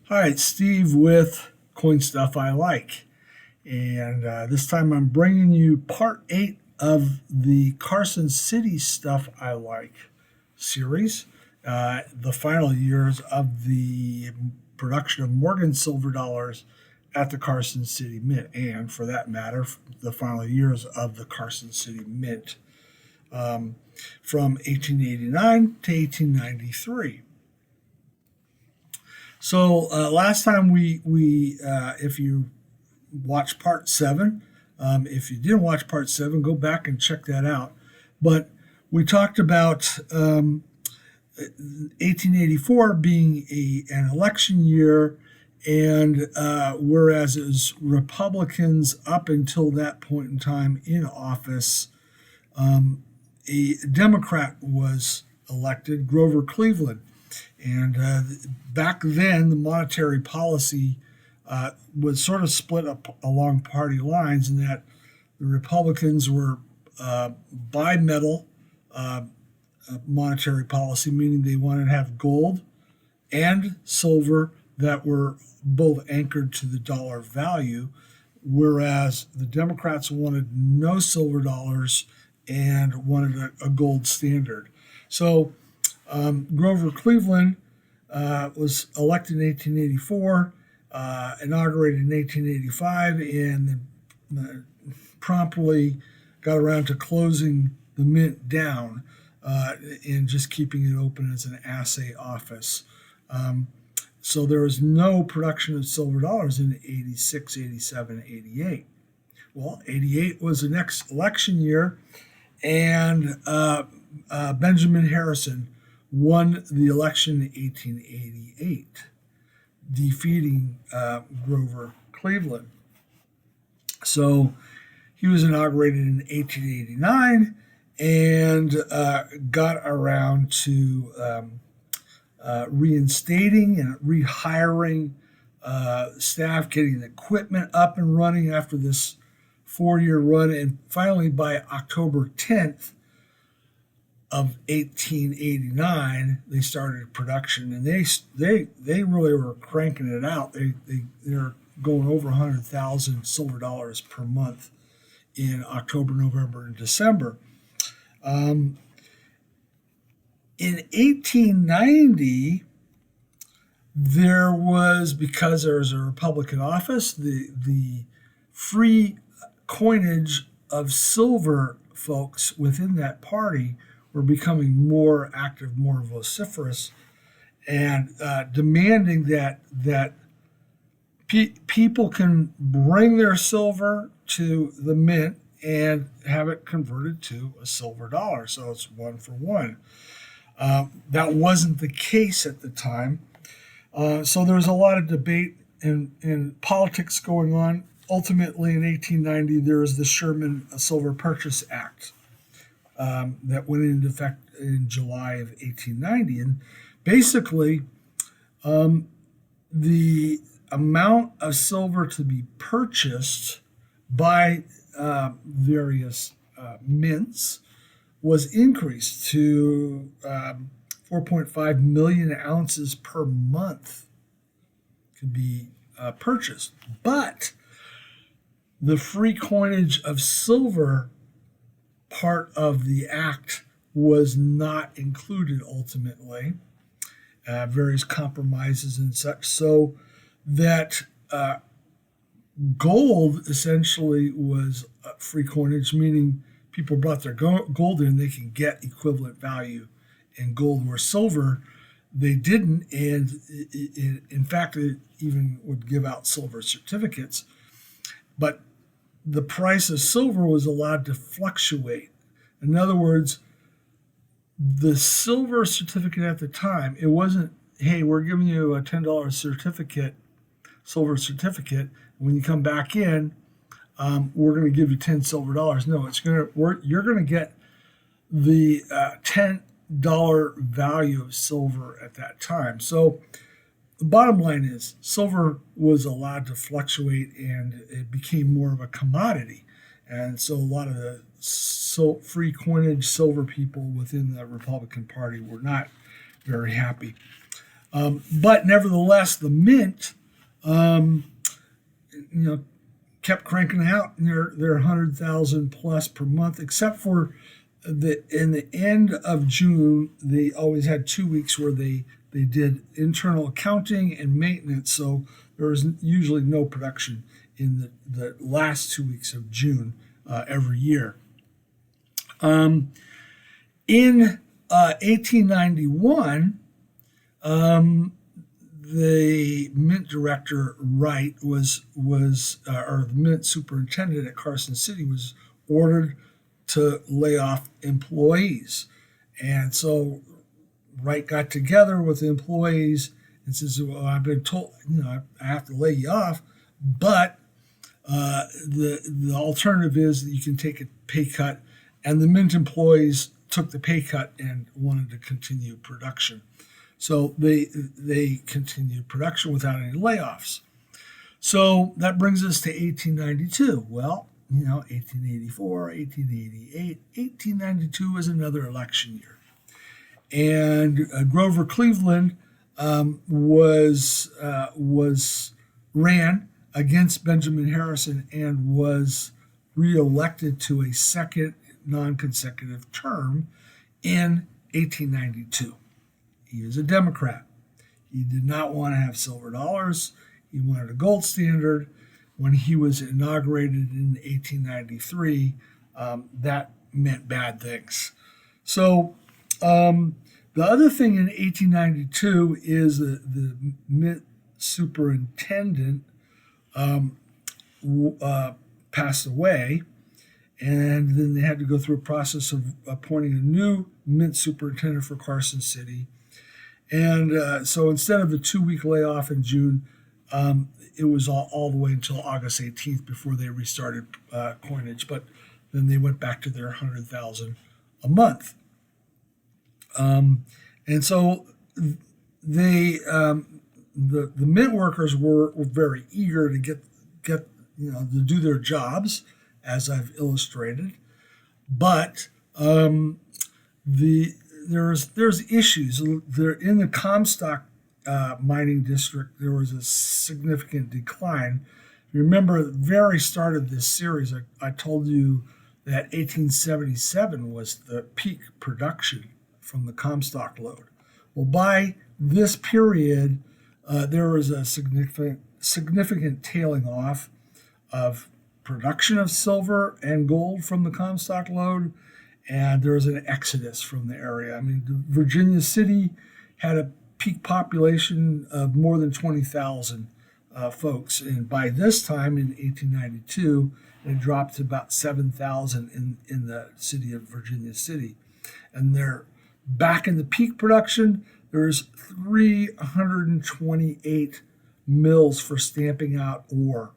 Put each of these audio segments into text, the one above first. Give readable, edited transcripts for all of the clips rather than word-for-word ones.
Hi, it's Steve with Coin Stuff I Like. And this time I'm bringing you part 8 of the Carson City Stuff I Like series, the final years of the production of Morgan silver dollars at the Carson City Mint, and for that matter, the final years of the Carson City Mint um, from 1889 to 1893. So last time if you watched part 7, if you didn't watch part 7, go back and check that out. But we talked about 1884 being an election year, and whereas it was Republicans up until that point in time in office, a Democrat was elected, Grover Cleveland. And back then, the monetary policy was sort of split up along party lines, in that the Republicans were bimetal monetary policy, meaning they wanted to have gold and silver that were both anchored to the dollar value, whereas the Democrats wanted no silver dollars and wanted a gold standard. So Grover Cleveland was elected in 1884, inaugurated in 1885, and promptly got around to closing the mint down and just keeping it open as an assay office. So there was no production of silver dollars in 86, 87, 88. Well, 88 was the next election year, and Benjamin Harrison won the election in 1888, defeating Grover Cleveland. So he was inaugurated in 1889 and got around to reinstating and rehiring staff, getting the equipment up and running after this 4-year run. And finally, by October 10th, of 1889, they started production, and they really were cranking it out. They're going over 100,000 silver dollars per month in October, November, and December. In 1890, because there was a Republican office, the free coinage of silver folks within that party were becoming more active, more vociferous, and demanding that people can bring their silver to the mint and have it converted to a silver dollar. So it's one for one. That wasn't the case at the time. So there was a lot of debate and politics going on. Ultimately, in 1890, there was the Sherman Silver Purchase Act that went into effect in July of 1890. And basically, the amount of silver to be purchased by various mints was increased to 4.5 million ounces per month could be purchased. But the free coinage of silver part of the act was not included ultimately, various compromises and such, so that gold essentially was free coinage, meaning people brought their gold in, they can get equivalent value in gold, where silver they didn't, and in fact it even would give out silver certificates, but the price of silver was allowed to fluctuate. In other words, the silver certificate at the time, it wasn't, hey, we're giving you a $10 certificate, silver certificate. When you come back in, we're going to give you 10 silver dollars. No, you're going to get the $10 value of silver at that time. So the bottom line is silver was allowed to fluctuate, and it became more of a commodity. And so a lot of the free coinage silver people within the Republican Party were not very happy. But nevertheless, the mint, um, kept cranking out their 100,000 plus per month, except for in the end of June, they always had 2 weeks where they did internal accounting and maintenance. So there was usually no production in the last 2 weeks of June every year. In 1891, the mint director Wright or the mint superintendent at Carson City was ordered to lay off employees, and so Wright got together with the employees and says, "Well, I've been told, I have to lay you off, but the alternative is that you can take a pay cut." And the mint employees took the pay cut and wanted to continue production. So they continued production without any layoffs. So that brings us to 1892. Well, 1884, 1888, 1892 was another election year. And Grover Cleveland ran against Benjamin Harrison and was reelected to a second non-consecutive term in 1892. He was a Democrat. He did not want to have silver dollars. He wanted a gold standard. When he was inaugurated in 1893, that meant bad things. So the other thing in 1892 is the mint superintendent passed away, and then they had to go through a process of appointing a new mint superintendent for Carson City. And so instead of the 2-week layoff in June, it was all the way until August 18th before they restarted coinage. But then they went back to their 100,000 a month. And so the mint workers were very eager to get to do their jobs, as I've illustrated, but there's issues. There in the Comstock mining district, there was a significant decline. Remember, at the very start of this series, I told you that 1877 was the peak production from the Comstock lode. Well, by this period, there was a significant tailing off of production of silver and gold from the Comstock lode, and there was an exodus from the area. I mean, Virginia City had a peak population of more than 20,000 folks, and by this time in 1892, it dropped to about 7,000 in the city of Virginia City. And they're back in the peak production. There's 328 mills for stamping out ore.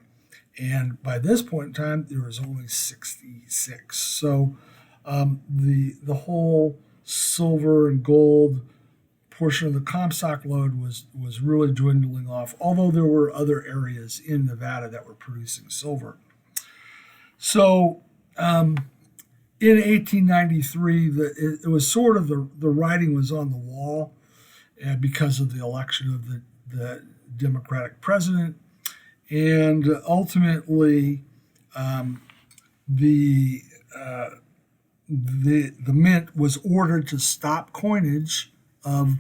And by this point in time, there was only 66. So the whole silver and gold portion of the Comstock lode was really dwindling off, although there were other areas in Nevada that were producing silver. So in 1893, it was sort of the writing was on the wall because of the election of the Democratic president. And ultimately, the mint was ordered to stop coinage of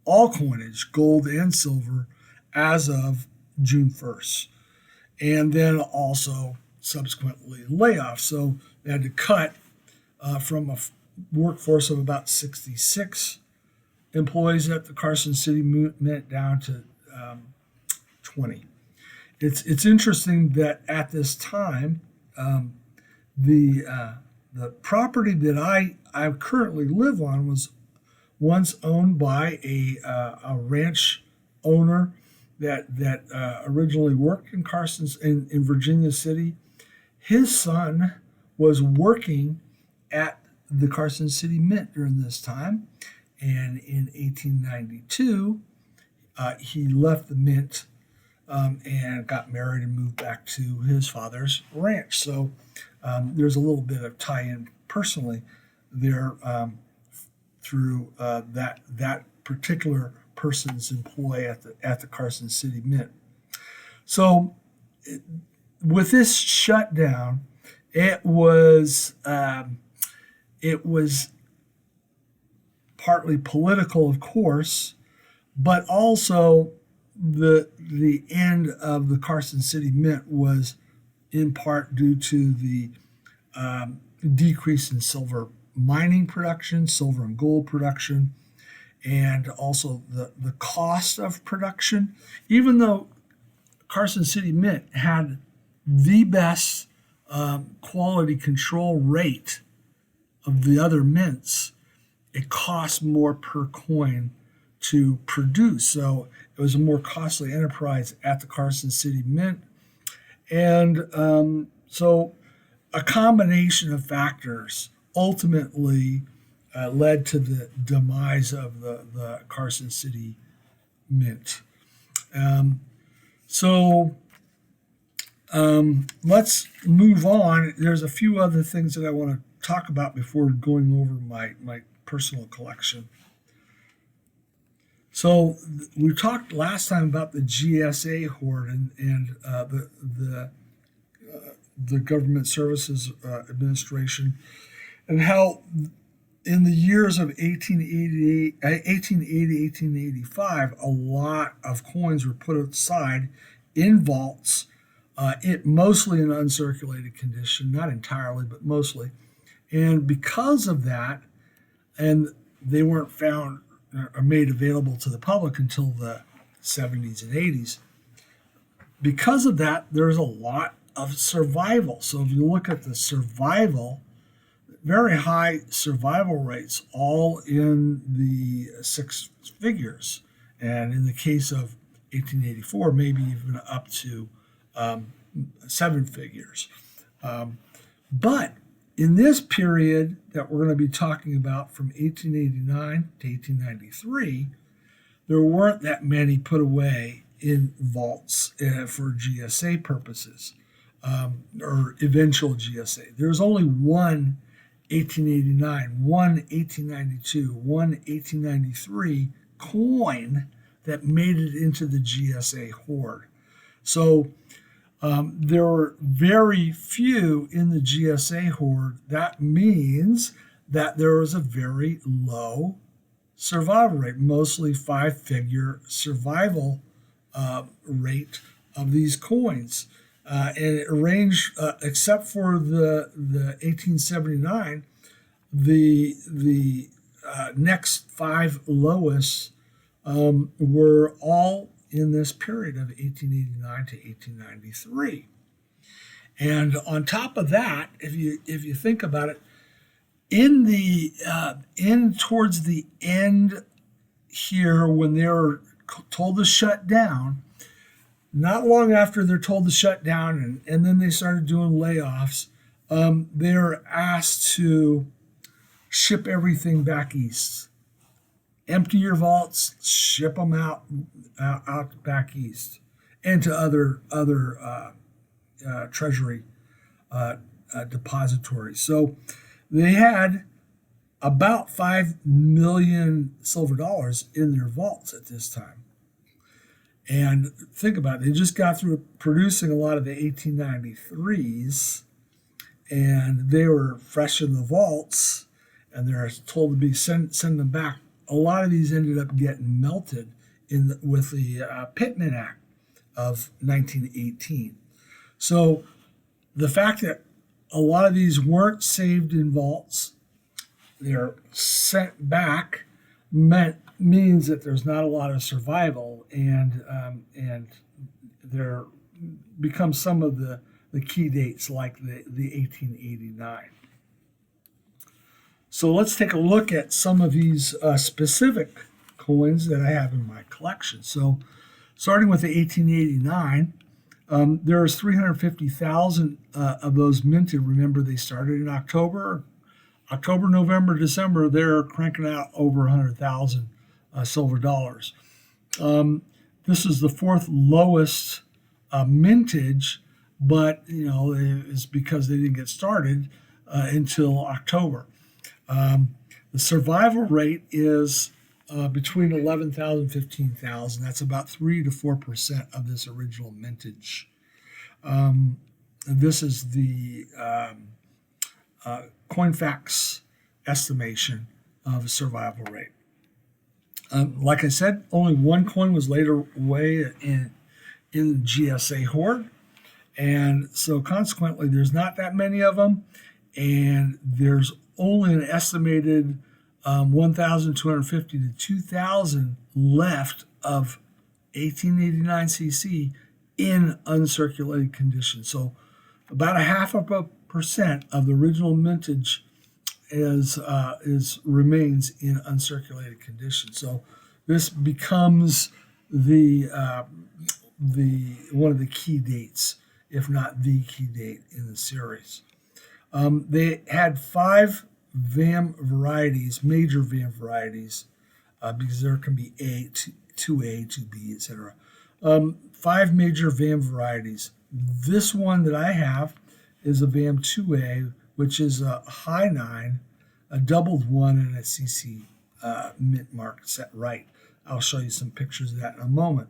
all coinage, gold and silver, as of June 1st. And then also subsequently layoffs. So they had to cut from a workforce of about 66 employees at the Carson City Mint down to 20. It's interesting that at this time, the property that I currently live on was once owned by a ranch owner that originally worked in in Virginia City. His son was working at the Carson City Mint during this time, and in 1892, he left the mint and got married and moved back to his father's ranch. So there's a little bit of tie-in personally there through that particular persons employ at the Carson City Mint. So with this shutdown, it was partly political, of course, but also the end of the Carson City Mint was in part due to the decrease in silver mining production, silver and gold production, and also the cost of production. Even though Carson City Mint had the best quality control rate of the other mints, it cost more per coin to produce. So it was a more costly enterprise at the Carson City Mint. And so a combination of factors ultimately led to the demise of the Carson City Mint. Let's move on. There's a few other things that I want to talk about before going over my personal collection. So we talked last time about the GSA hoard and the Government Services Administration, and how in the years of 1880, 1885, a lot of coins were put aside in vaults, mostly in uncirculated condition, not entirely, but mostly. And because of that, and they weren't found or made available to the public until the 70s and 80s. Because of that, there's a lot of survival. So if you look at the survival, very high survival rates, all in the six figures. And in the case of 1884, maybe even up to seven figures. But in this period that we're going to be talking about from 1889 to 1893, there weren't that many put away in vaults for GSA purposes, or eventual GSA. There's only one 1889, one 1892, one 1893 coin that made it into the GSA hoard. So there were very few in the GSA hoard. That means that there was a very low survival rate, mostly five-figure survival rate of these coins. And it ranged, except for the 1879, the next five lowest were all in this period of 1889 to 1893. And on top of that, if you think about it, towards the end here, when they were told to shut down, not long after they're told to shut down, and then they started doing layoffs, they were asked to ship everything back east. Empty your vaults, ship them out back east, and to other treasury depositories. So they had about $5 million silver dollars in their vaults at this time. And think about it, they just got through producing a lot of the 1893s, and they were fresh in the vaults, and they're told to be send them back. A lot of these ended up getting melted with the Pittman Act of 1918. So the fact that a lot of these weren't saved in vaults, they're sent back, means that there's not a lot of survival, and there becomes some of the key dates like the 1889. So let's take a look at some of these specific coins that I have in my collection. So starting with the 1889, there's 350,000 of those minted. Remember, they started in October, November, December. They're cranking out over 100,000 silver dollars. This is the fourth lowest mintage, but it's because they didn't get started until October. The survival rate is between 11,000 and 15,000. That's about 3 to 4% of this original mintage. This is the Coinfax estimation of survival rate. Like I said, only one coin was later away in the GSA hoard, and so consequently, there's not that many of them, and there's only an estimated 1,250 to 2,000 left of 1889 CC in uncirculated condition. So about 0.5% of the original mintage is remains in uncirculated condition. So this becomes the one of the key dates, if not the key date in the series. They had 5 VAM varieties, major VAM varieties, because there can be 2A, 2B, etc. 5 major VAM varieties. This one that I have is a VAM 2A, which is a high 9, a doubled 1, and a CC mint mark set right. I'll show you some pictures of that in a moment.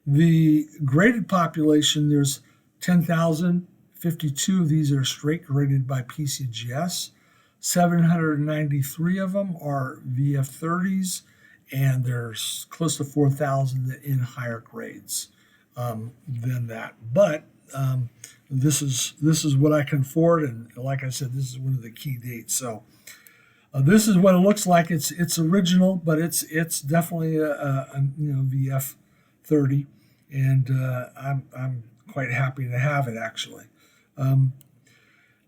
The graded population, there's 10,052 of these are straight graded by PCGS. 793 of them are VF30s, and there's close to 4,000 in higher grades than that. But this is what I can afford, and like I said, this is one of the key dates. So this is what it looks like. It's original, but it's definitely a VF30, and I'm quite happy to have it actually.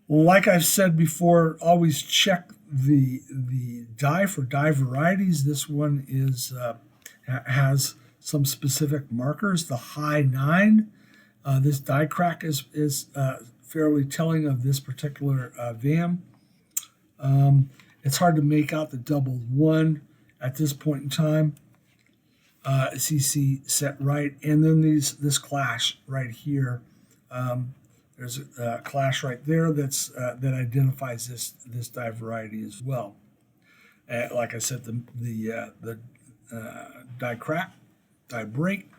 Like I've said before, always check the die for die varieties. This one has some specific markers. The high 9, this die crack is fairly telling of this particular VAM. It's hard to make out the doubled 1 at this point in time. CC set right, and then this clash right here. There's a clash right there that identifies this die variety as well. Like I said, the die crack, die break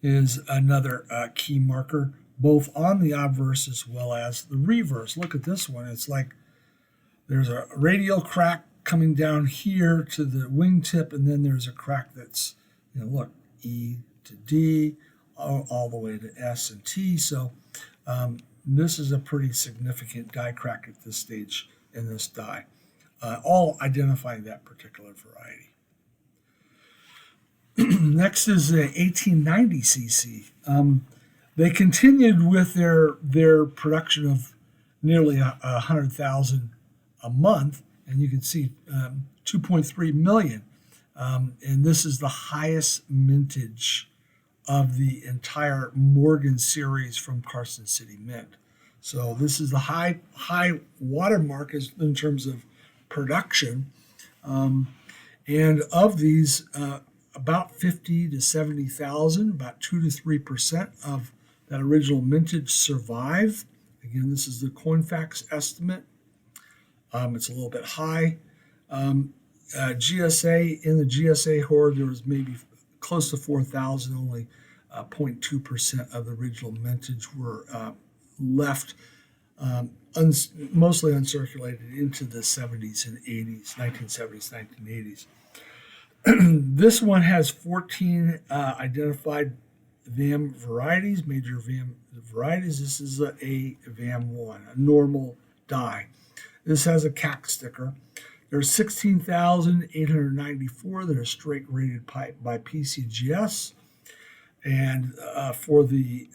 is another key marker, both on the obverse as well as the reverse. Look at this one. It's like there's a radial crack coming down here to the wingtip, and then there's a crack that's, look, E to D, all the way to S and T. So this is a pretty significant die crack at this stage in this die, all identifying that particular variety. Next is the 1890 CC. They continued with their production of nearly 100,000 a month, and you can see 2.3 million. And this is the highest mintage of the entire Morgan series from Carson City Mint. So this is the high watermark in terms of production. And of these, about 50 to 70,000, about 2 to 3% of that original mintage survive. Again, this is the Coinfax estimate. It's a little bit high. GSA, in the GSA hoard, there was maybe close to 4,000, only 0.2% of the original mintage were left mostly uncirculated into the 70s and 80s, 1970s, 1980s. This one has 14 identified VAM varieties, major VAM varieties. This is a VAM1, a normal die. This has a CAC sticker. There's 16,894 that are straight graded by PCGS. And for the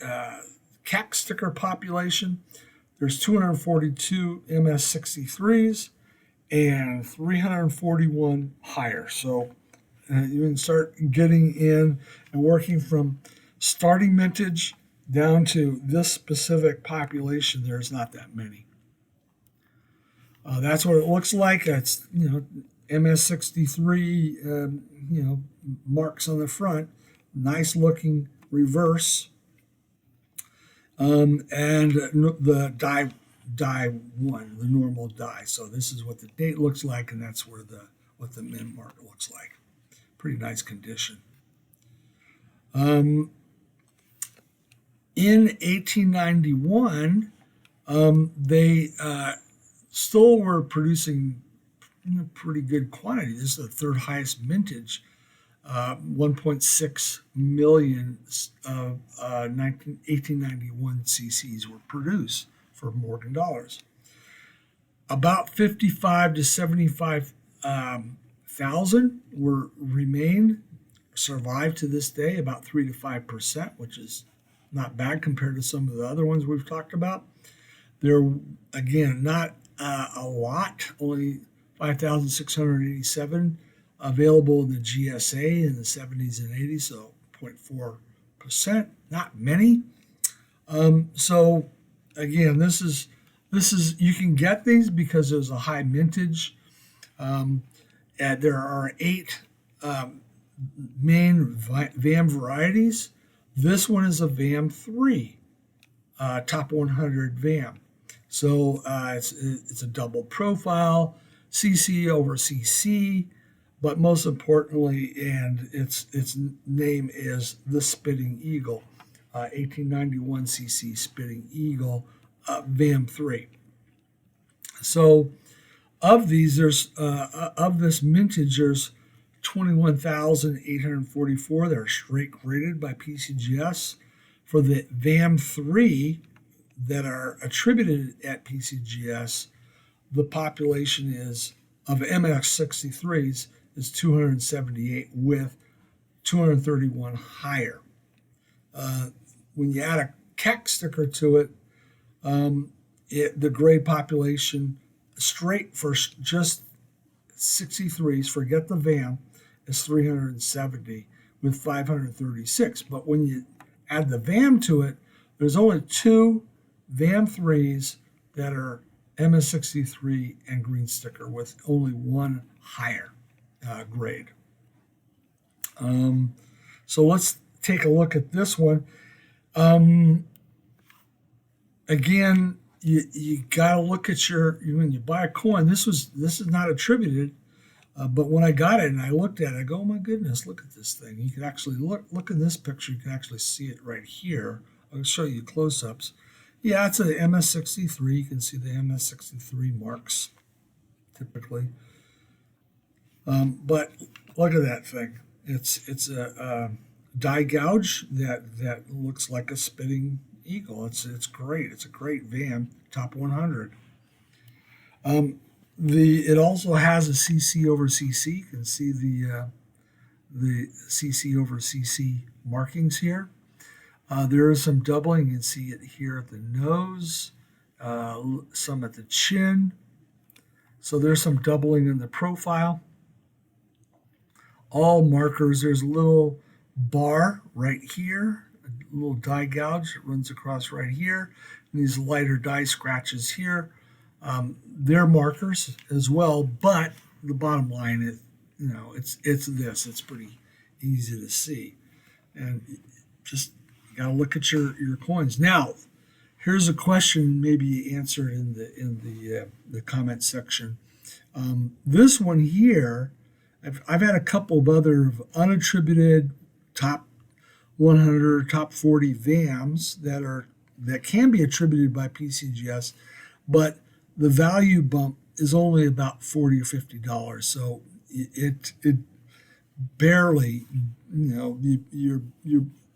CAC sticker population, there's 242 MS63s and 341 higher. So you can start getting in and working from starting mintage down to this specific population. There's not that many. That's what it looks like. It's MS63 marks on the front, nice looking reverse, and the die die one, the normal die. So this is what the date looks like, and that's where what the mint mark looks like. Pretty nice condition. In 1891, they still were producing pretty good quantity. This is the third highest mintage. 1.6 million of 1891 cc's were produced for Morgan dollars. About 55 to 75 thousand survived to this day, about 3 to 5%, which is not bad compared to some of the other ones we've talked about. They're, again, not a lot, only 5,687 available in the GSA in the 70s and 80s, so 0.4%, not many. So again, this is you can get these because there's a high mintage. And there are 8 main VAM varieties. This one is a VAM 3, top 100 VAM. So it's a double profile, CC over CC, but most importantly, and its name is the Spitting Eagle, 1891 CC Spitting Eagle, VAM 3. So of these, there's of this mintage, there's 21,844 that are straight graded by PCGS. For the VAM 3 that are attributed at PCGS, the population is of MS63s is 278 with 231 higher. When you add a Keck sticker to it, the grade population straight for just 63s, forget the VAM, is 370 with 536. But when you add the VAM to it, there's only 2 VAM 3s that are MS63 and green sticker with only 1 higher grade. So let's take a look at this one. Again, you got to look at when you buy a coin. This is not attributed, but when I got it and I looked at it, I go, oh my goodness, look at this thing. You can actually look in this picture. You can actually see it right here. I'll show you close-ups. Yeah, it's an MS63. You can see the MS63 marks typically. But look at that thing. It's a die gouge that looks like a spitting eagle. It's great. It's a great VAM, top 100. It also has a CC over CC. You can see the CC over CC markings here. There is some doubling. You can see it here at the nose, some at the chin. So there's some doubling in the profile. All markers, there's a little bar right here, a little die gouge that runs across right here, and these lighter die scratches here. They're markers as well, but the bottom line is, it's pretty easy to see. And just got to look at your coins. Now, here's a question. Maybe you answer it in the comment section. This one here, I've had a couple of other unattributed top 100, top 40 VAMs that can be attributed by PCGS, but the value bump is only about $40 or $50. So it barely, you're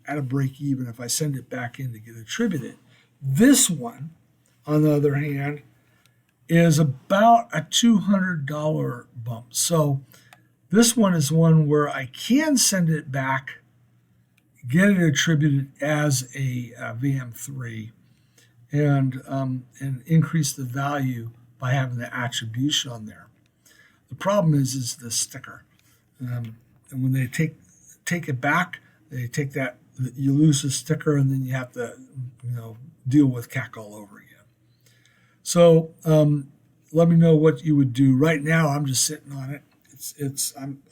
at a break even if I send it back in to get attributed. This one, on the other hand, is about a $200 bump. So this one is one where I can send it back, get it attributed as a VM3, and increase the value by having the attribution on there. The problem is the sticker, and when they take it back, they take that, you lose the sticker, and then you have to deal with CAC all over again. So let me know what you would do. Right now, I'm just sitting on it.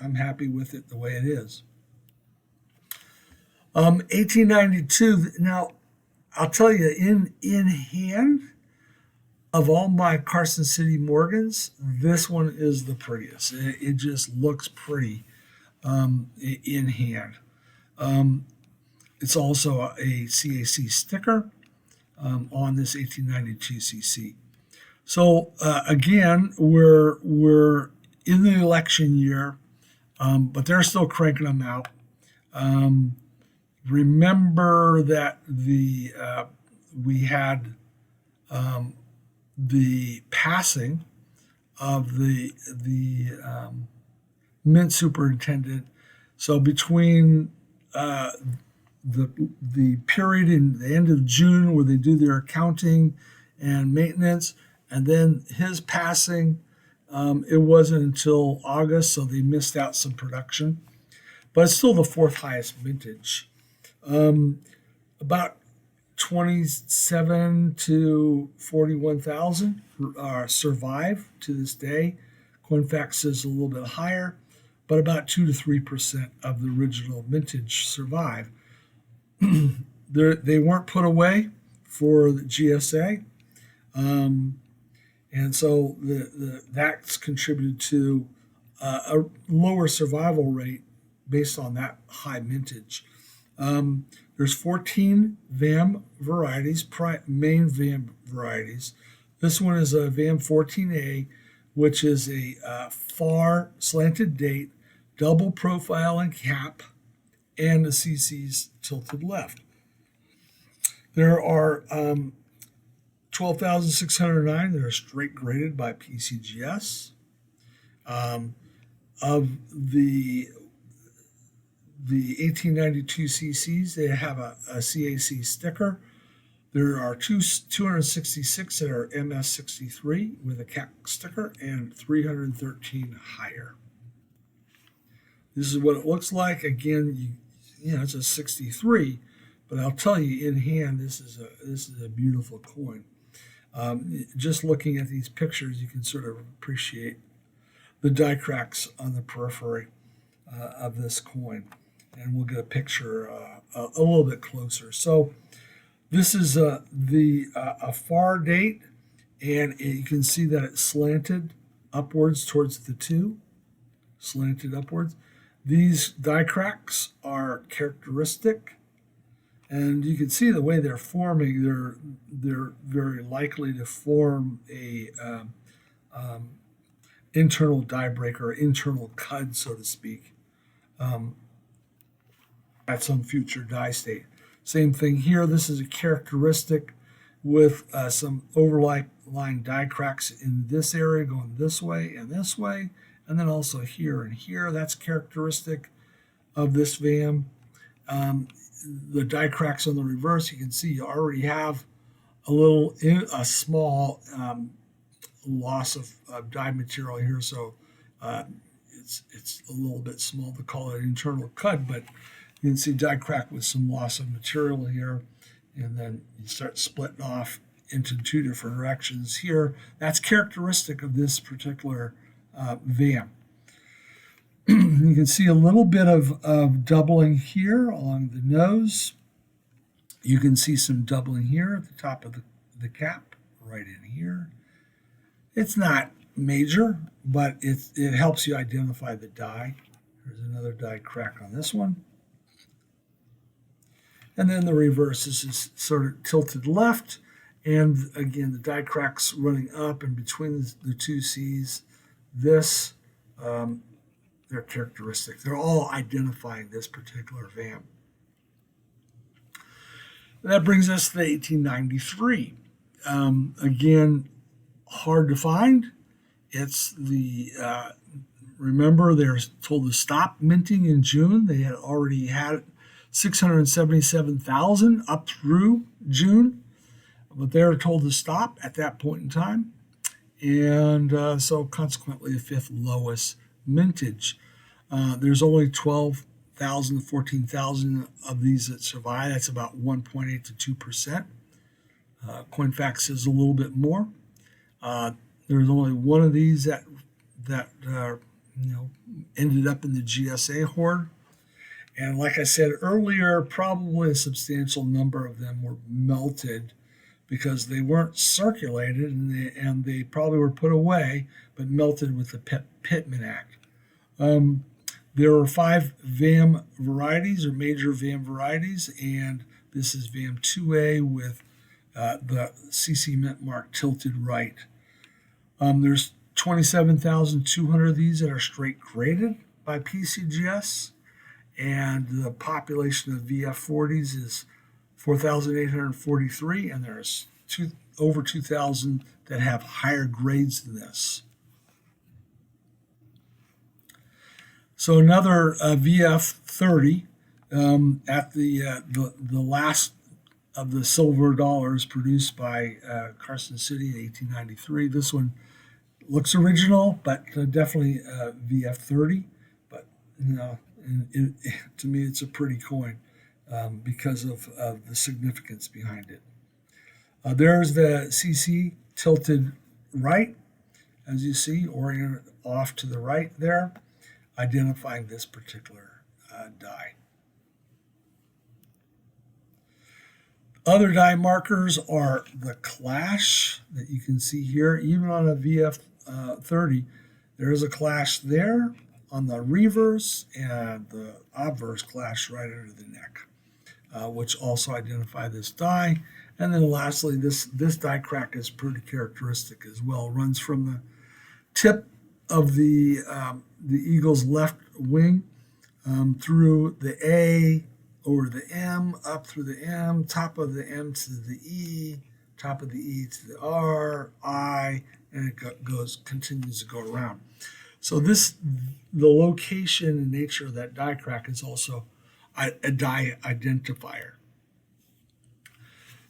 I'm happy with it the way it is. 1892. Now, I'll tell you, in hand, Of all my Carson City Morgans, this one is the prettiest. It just looks pretty in hand. Um, it's also a CAC sticker on this 1892 CC. So again, we're in the election year, but they're still cranking them out. Um, Remember that we had the passing of the mint superintendent. So between the period in the end of June where they do their accounting and maintenance, and then his passing, it wasn't until August, so they missed out some production. But it's still the fourth highest vintage. About 27 to 41,000 survive to this day. Coinfax says a little bit higher, but about 2 to 3% of the original vintage survive. They weren't put away for the GSA, and so that's contributed to a lower survival rate based on that high mintage. There's 14 VAM varieties, main VAM varieties. This one is a VAM 14A, which is a far slanted date, double profile and cap, and the CC's tilted left. There are 12,609 that are straight graded by PCGS. Of the 1892 CCs, they have a CAC sticker. There are 266 that are MS63 with a cap sticker and 313 higher. This is what it looks like. Again, it's a 63, but I'll tell you in hand, this is a beautiful coin. Just looking at these pictures, you can sort of appreciate the die cracks on the periphery of this coin. And we'll get a picture a little bit closer. So this is a far date, and you can see that it's slanted upwards towards the 2, slanted upwards. These die cracks are characteristic, and you can see the way they're forming. They're very likely to form a internal die breaker, internal cud, so to speak. At some future die state. Same thing here. This is a characteristic with some overlying die cracks in this area going this way, and then also here and here. That's characteristic of this VAM. The die cracks on the reverse, you can see you already have a small loss of die material here, so it's a little bit small to call it internal cut, but you can see die crack with some loss of material here, and then you start splitting off into 2 different directions here. That's characteristic of this particular VAM. You can see a little bit of doubling here along the nose. You can see some doubling here at the top of the cap, right in here. It's not major, but it helps you identify the die. There's another die crack on this one. And then the reverse is sort of tilted left. And again, the die cracks running up and between the two C's. They're characteristic. They're all identifying this particular VAM. That brings us to 1893. Again, hard to find. It's remember, they're told to stop minting in June. They had already had 677,000 up through June, but they're told to stop at that point in time, and so consequently the 5th lowest mintage. There's only 12,000 to 14,000 of these that survive. That's about 1.8 to 2%. Coinfax is a little bit more. There's only one of these that ended up in the GSA hoard. And like I said earlier, probably a substantial number of them were melted because they weren't circulated, and they probably were put away but melted with the Pittman Act. There are 5 VAM varieties, or major VAM varieties, and this is VAM 2A with the CC mint mark tilted right. There's 27,200 of these that are straight graded by PCGS, and the population of VF40s is 4,843, and there's over 2,000 that have higher grades than this. So another VF30 at the last of the silver dollars produced by Carson City in 1893. This one looks original, but definitely VF30. But to me, it's a pretty coin because of the significance behind it. There's the CC tilted right, as you see, oriented off to the right there, identifying this particular die. Other die markers are the clash that you can see here. Even on a VF30, there is a clash there on the reverse, and the obverse clash right under the neck, which also identify this die. And then lastly, this die crack is pretty characteristic as well. It runs from the tip of the eagle's left wing through the A, over the M, up through the M, top of the M to the E, top of the E to the R, I, and it continues to go around. So the location and nature of that die crack is also a die identifier.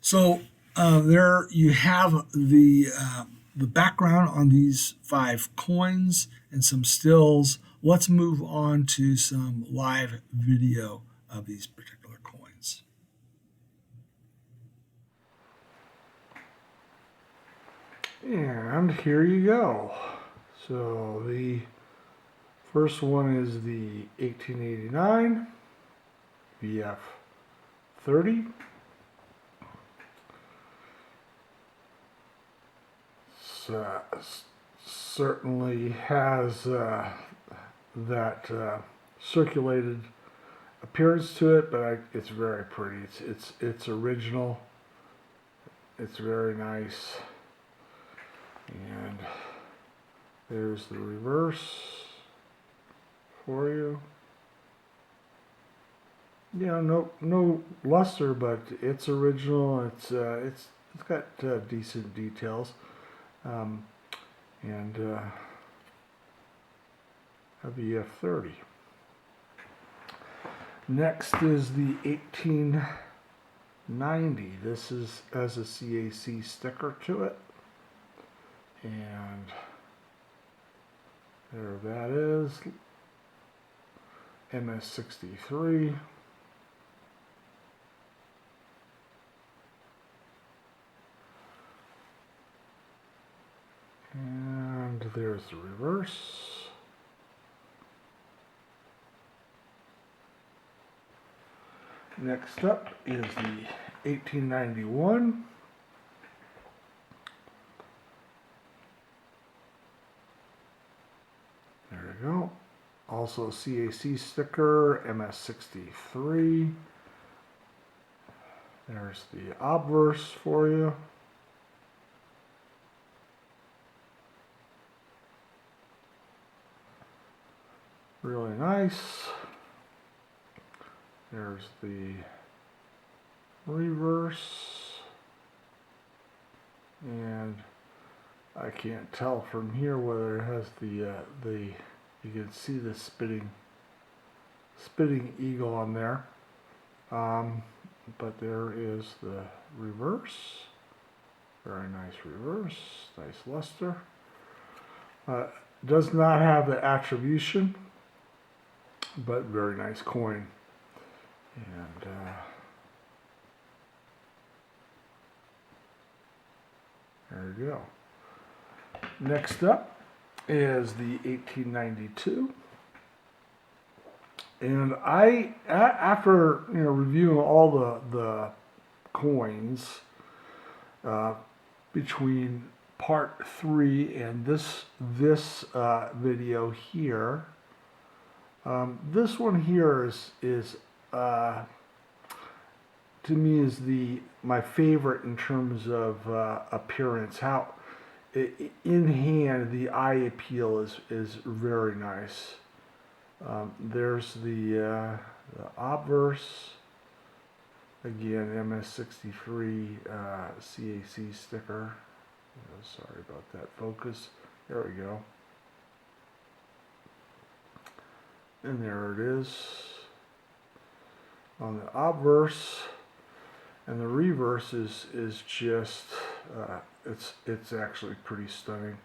So there you have the background on these 5 coins and some stills. Let's move on to some live video of these particular coins. And here you go. So the first one is the 1889 VF30. Certainly has that circulated appearance to it, but it's very pretty. It's original. It's very nice. And there's the reverse for you. Yeah, no luster, but it's original. It's got decent details. And a VF30. Next is the 1890. This has a CAC sticker to it. And there that is. MS63. And there's the reverse. Next up is the 1891. There we go. Also CAC sticker, MS63. There's the obverse for you. Really nice. There's the reverse, and I can't tell from here whether it has you can see the spitting eagle on there, but there is the reverse. Very nice reverse, nice luster. Does not have the attribution, but very nice coin. And there you go. Next up is the 1892. And after reviewing all the coins, between part 3 and this video here. This one here is to me is my favorite in terms of appearance. How in hand the eye appeal is very nice. There's the obverse. Again, MS63 CAC sticker. Oh, sorry about that focus. There we go. And there it is on the obverse. And the reverse is just it's actually pretty stunning.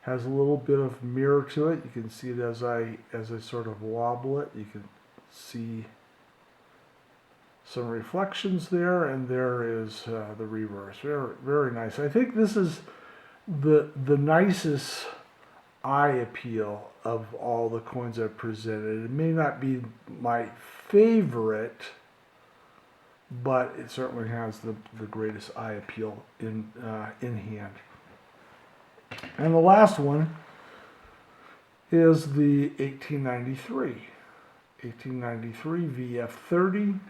Has a little bit of mirror to it. You can see it as I sort of wobble it. You can see some reflections there, and there is the reverse. Very, very nice. I think this is the nicest eye appeal of all the coins I've presented. It may not be my favorite, but it certainly has the greatest eye appeal in hand. And the last one is the 1893 VF30.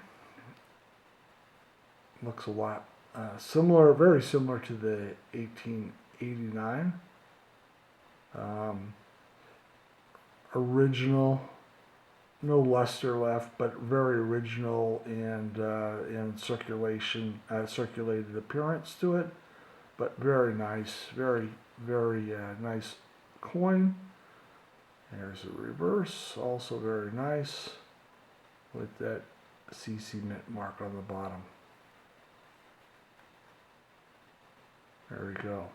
Looks a lot similar, very similar to the 1889. Original, no luster left, but very original and circulated appearance to it. But very nice, very nice coin. There's a reverse, also very nice, with that CC Mint mark on the bottom. There we go.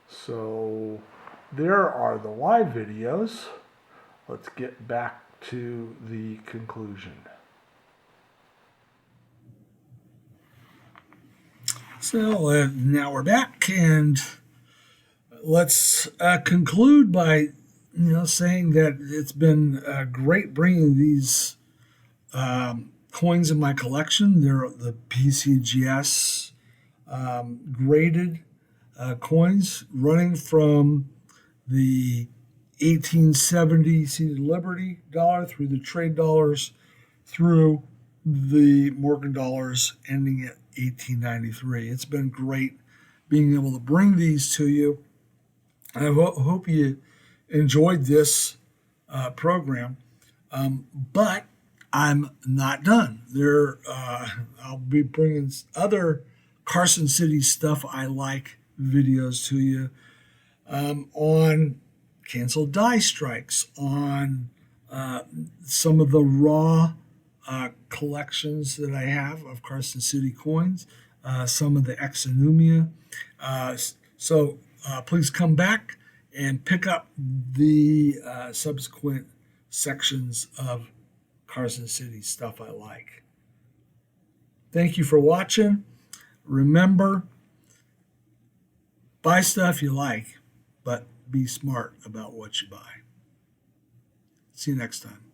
So there are the live videos. Let's get back to the conclusion. So now we're back, and let's conclude by saying that it's been great bringing these coins in my collection. They're the PCGS graded coins, running from the 1870 Seated Liberty dollar through the trade dollars through the Morgan dollars ending at 1893. It's been great being able to bring these to you. I hope you enjoyed this program, but I'm not done. I'll be bringing other Carson City stuff I like videos to you on canceled die strikes, on some of the raw collections that I have of Carson City coins, some of the exonumia. So please come back and pick up the subsequent sections of Carson City stuff I like. Thank you for watching. Remember, buy stuff you like, but be smart about what you buy. See you next time.